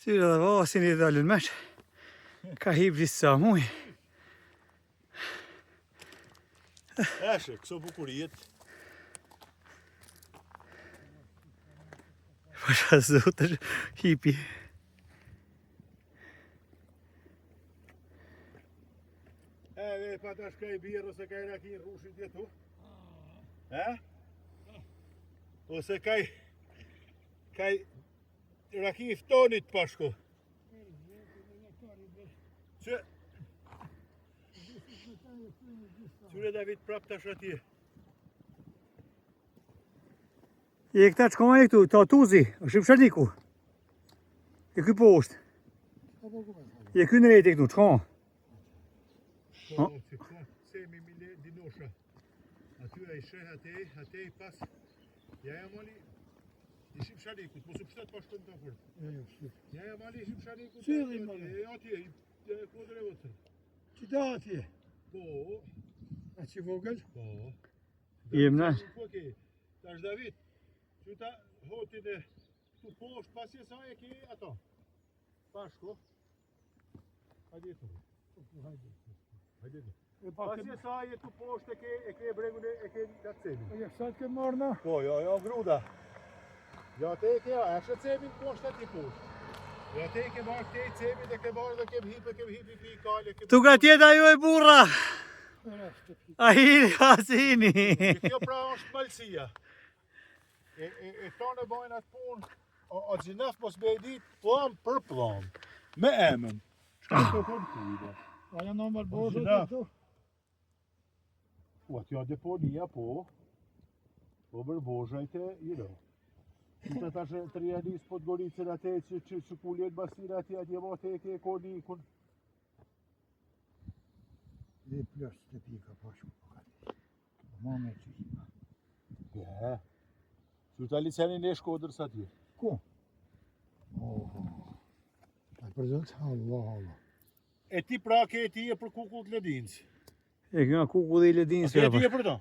Syre dhe vasin I dalën mesh. Ka hip disa muj. Eshe, këso bukuriet. Pasha zotër hipi. Ve pa tash ka I birë ose ka I rakin rrushit jetu? Ose ka I rakin ftonit pashko? Që? Qyre David prap tash atje. E këta që koma e këtu, ta tuzi, është I pshaliku. E këj poshtë. E këj në rejtë e këtu, që koma? Semi mile dinosha. Aty a I sheh ate I pas. Ja mali I shim shalikut, mos u pështet pa shkën të fort. Ja mali I shim shalikut. Cili mali? Atje, I kodre vëtër. Që da atje? Po. A që vogël? Po. Jem në. Tash David, që ta hotin e këtu poshtë pasje sa e ke ato. Pashko. Hajde tu. Hajde tu. Pasje sa e tu poshtë e ke bregun e ke gatsemin. E sa të ke marrë na? Po, jo gruda. Ja te e ke ashe cemin poshtë ati poshtë. Ja te e ke marrë te cemin e ke marrë dhe ke hipi pi kale. Tu ka tjeta jo e burra. A hini, asini. Kjo pra është malësia. E tonë e bojnë atë punë, o gjinaf mos me e ditë plam për plam. Me emën. Shka të thonë kujda? A janë nëmër boshë Gjinaf. të këtu? Po, atjo deponia, po. Po bër bozhajte, I do. Që të tash të realisë po të goricën ate që kullet basira atje vote e ke konikun. Dhe plus të pika pashku po ka. Ma me që hima. Ja. Që të licenin e Shkodrës atje. Ku? Oho. Ta përzëllë, Allah. E ti pra ke e ti e për kukull të ledinës. E këna kuku dhe I ledinës. E ti e për to?